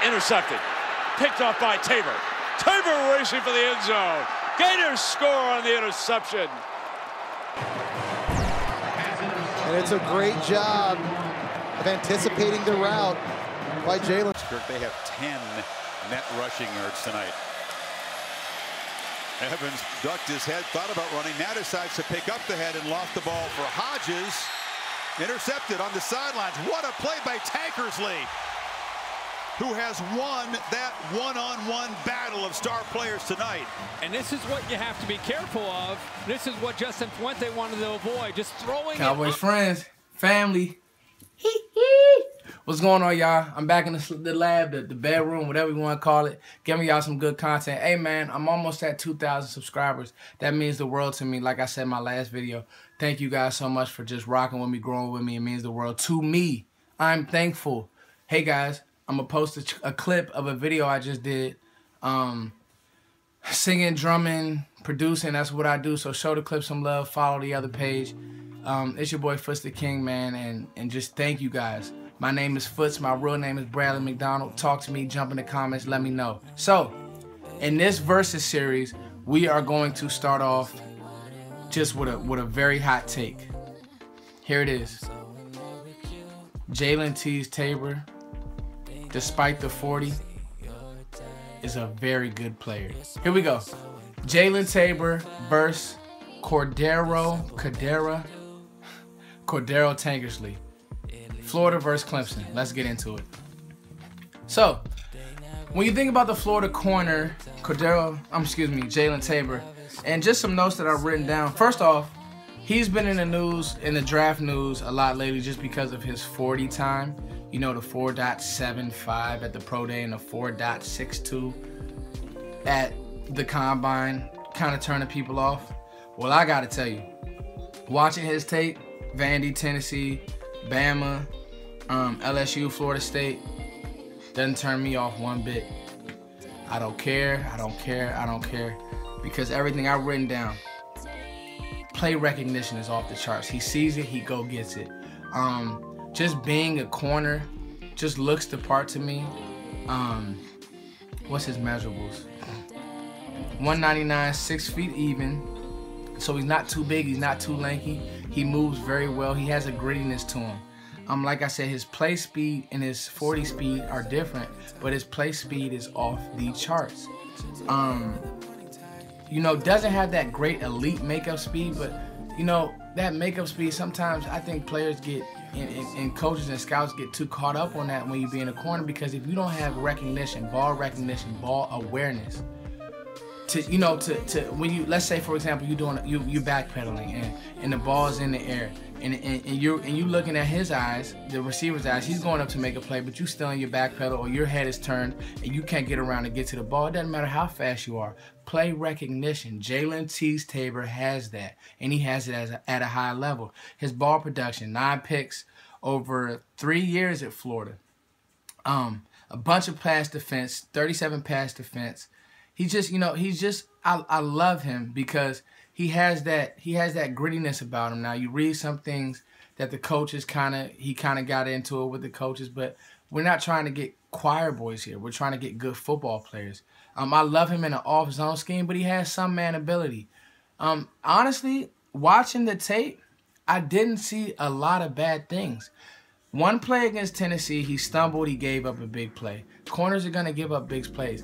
intercepted. Picked off by Tabor. Tabor racing for the end zone. Gators score on the interception. And it's a great job of anticipating the route by Jalen. They have 10 net rushing yards tonight. Evans ducked his head, thought about running, now decides to pick up the head and lost the ball for Hodges. Intercepted on the sidelines. What a play by Tankersley, who has won that one-on-one battle of star players tonight. And this is what you have to be careful of. This is what Justin Fuente wanted to avoid. Just throwing Cowboys friends, family. What's going on, y'all? I'm back in the lab, the bedroom, whatever you want to call it, giving y'all some good content. Hey, man, I'm almost at 2,000 subscribers. That means the world to me. Like I said in my last video, thank you guys so much for just rocking with me, growing with me. It means the world to me. I'm thankful. Hey, guys, I'm going to post a clip of a video I just did. Singing, drumming, producing, that's what I do. So show the clip some love, follow the other page. It's your boy Foots the King, man, and just thank you guys. My name is Foots. My real name is Bradley McDonald. Talk to me, jump in the comments, let me know. So, in this Versus series, we are going to start off just with a very hot take. Here it is. Jalen Teez Tabor, despite the 40, is a very good player. Here we go. Jalen Tabor versus Cordrea Tankersley. Florida versus Clemson. Let's get into it. So, when you think about the Florida corner, Jalen Tabor, and just some notes that I've written down. First off, he's been in the news, in the draft news a lot lately just because of his 40 time. You know, the 4.75 at the pro day and the 4.62 at the combine, kind of turning people off. Well, I got to tell you, watching his tape, Vandy, Tennessee, Bama, LSU, Florida State, doesn't turn me off one bit. I don't care, I don't care, I don't care. Because everything I've written down, play recognition is off the charts. He sees it, he go gets it. Just being a corner just looks the part to me. What's his measurables? 199, 6 feet even. So he's not too big, he's not too lanky. He moves very well. He has a grittiness to him. Like I said, his play speed and his 40 speed are different, but his play speed is off the charts. You know, doesn't have that great elite makeup speed, but you know, that makeup speed, sometimes I think players get, and coaches and scouts get too caught up on that when you be in a corner, because if you don't have recognition, ball awareness, when you, let's say for example, you backpedaling and the ball's in the air and you looking at his eyes, the receiver's eyes, he's going up to make a play, but you still in your back pedal or your head is turned and you can't get around to get to the ball. It doesn't matter how fast you are. Play recognition. Jalen Teez Tabor has that, and he has it at a high level. His ball production, 9 picks over 3 years at Florida. A bunch of pass defense, 37 pass defense. He just, I love him because he has that grittiness about him. Now you read some things that the coaches he kind of got into it with the coaches, but we're not trying to get choir boys here. We're trying to get good football players. I love him in an off-zone scheme, but he has some man ability. Honestly, watching the tape, I didn't see a lot of bad things. One play against Tennessee, he stumbled, he gave up a big play. Corners are going to give up big plays,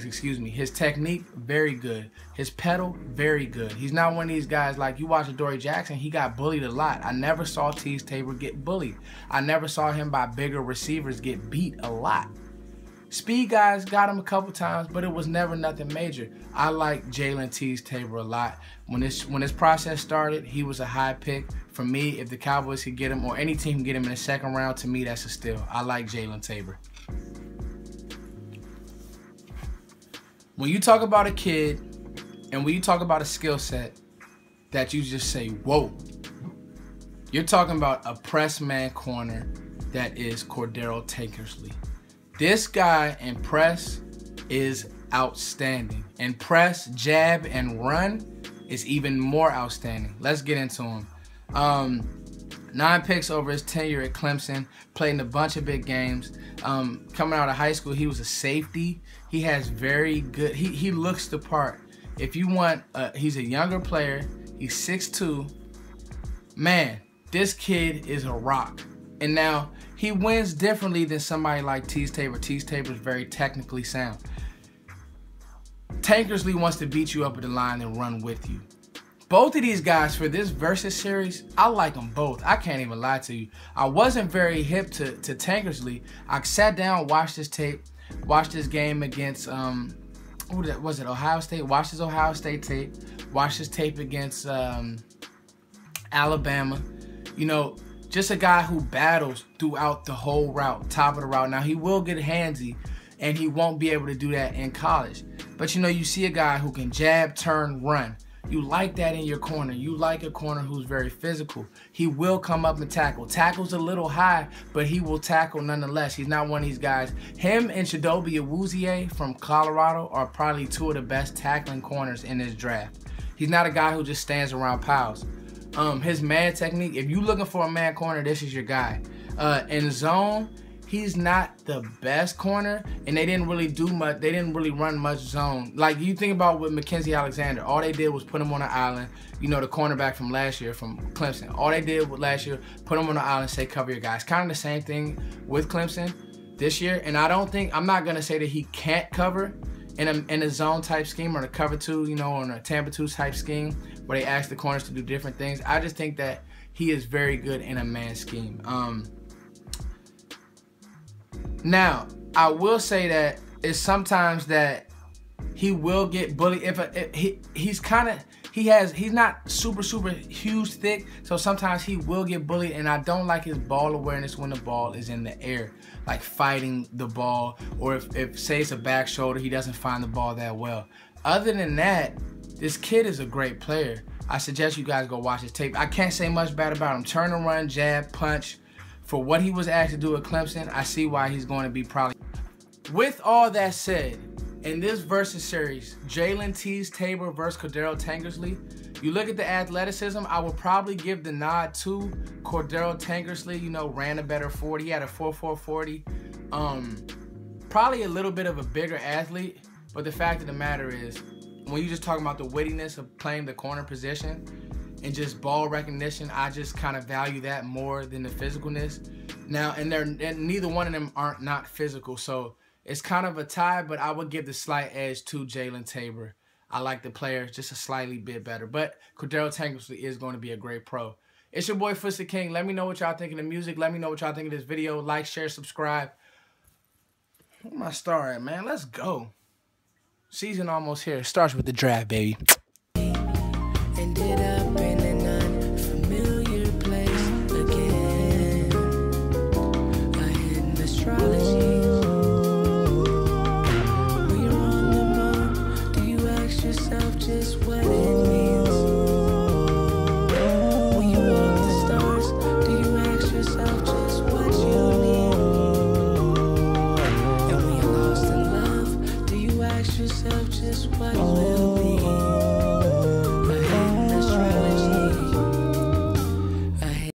excuse me. His technique, very good. His pedal, very good. He's not one of these guys like, you watch Adoree Jackson, he got bullied a lot. I never saw Teez Tabor get bullied. I never saw him by bigger receivers get beat a lot. Speed guys got him a couple times, but it was never nothing major. I like Jalen Teez Tabor a lot. When this process started, he was a high pick. For me, if the Cowboys could get him, or any team can get him in the second round, to me, that's a steal. I like Jalen Tabor. When you talk about a kid, and when you talk about a skill set that you just say, whoa, you're talking about a press man corner that is Cordrea Tankersley. This guy in press is outstanding. In press, jab, and run is even more outstanding. Let's get into him. 9 picks over his tenure at Clemson, played in a bunch of big games. Coming out of high school, he was a safety. He has very good, he looks the part. If you want, he's a younger player. He's 6'2". Man, this kid is a rock. And now, he wins differently than somebody like Teez Tabor. Teez Tabor is very technically sound. Tankersley wants to beat you up at the line and run with you. Both of these guys for this versus series, I like them both. I can't even lie to you. I wasn't very hip to Tankersley. I sat down, watched this tape, watched this game against, who was it, Ohio State? Watched his Ohio State tape, watched his tape against Alabama. You know, just a guy who battles throughout the whole route, top of the route. Now, he will get handsy, and he won't be able to do that in college. But, you know, you see a guy who can jab, turn, run. You like that in your corner. You like a corner who's very physical. He will come up and tackle. Tackle's a little high, but he will tackle nonetheless. He's not one of these guys. Him and Chidobe Awuzie from Colorado are probably 2 of the best tackling corners in this draft. He's not a guy who just stands around piles. His man technique, if you're looking for a man corner, this is your guy. In zone, he's not the best corner, and they didn't really do much. They didn't really run much zone. Like, you think about with Mackenzie Alexander, all they did was put him on an island. You know, the cornerback from last year from Clemson. All they did with last year, put him on an island, say cover your guys. Kind of the same thing with Clemson this year. And I'm not gonna say that he can't cover in a zone type scheme or a cover 2, you know, or in a Tampa 2 type scheme where they ask the corners to do different things. I just think that he is very good in a man scheme. Now, I will say that it's sometimes that he will get bullied. He's not super huge thick, so sometimes he will get bullied, and I don't like his ball awareness when the ball is in the air, like fighting the ball, or if say it's a back shoulder, he doesn't find the ball that well. Other than that, this kid is a great player. I suggest you guys go watch his tape. I can't say much bad about him. Turn and run, jab, punch. For what he was asked to do at Clemson, I see why he's going to be probably. With all that said, in this versus series, Jalen Teez Tabor versus Cordrea Tankersley, you look at the athleticism, I would probably give the nod to Cordrea Tankersley. You know, ran a better 40. He had a 4.4 40. Probably a little bit of a bigger athlete, but the fact of the matter is, when you're just talking about the wittiness of playing the corner position, and just ball recognition, I just kind of value that more than the physicalness. Now, and neither one of them aren't not physical, so it's kind of a tie, but I would give the slight edge to Jalen Tabor. I like the player just a slightly bit better, but Cordrea Tankersley is going to be a great pro. It's your boy, Footsie King. Let me know what y'all think of the music. Let me know what y'all think of this video. Like, share, subscribe. Where am I starting, man? Let's go. Season almost here. Starts with the draft, baby. And did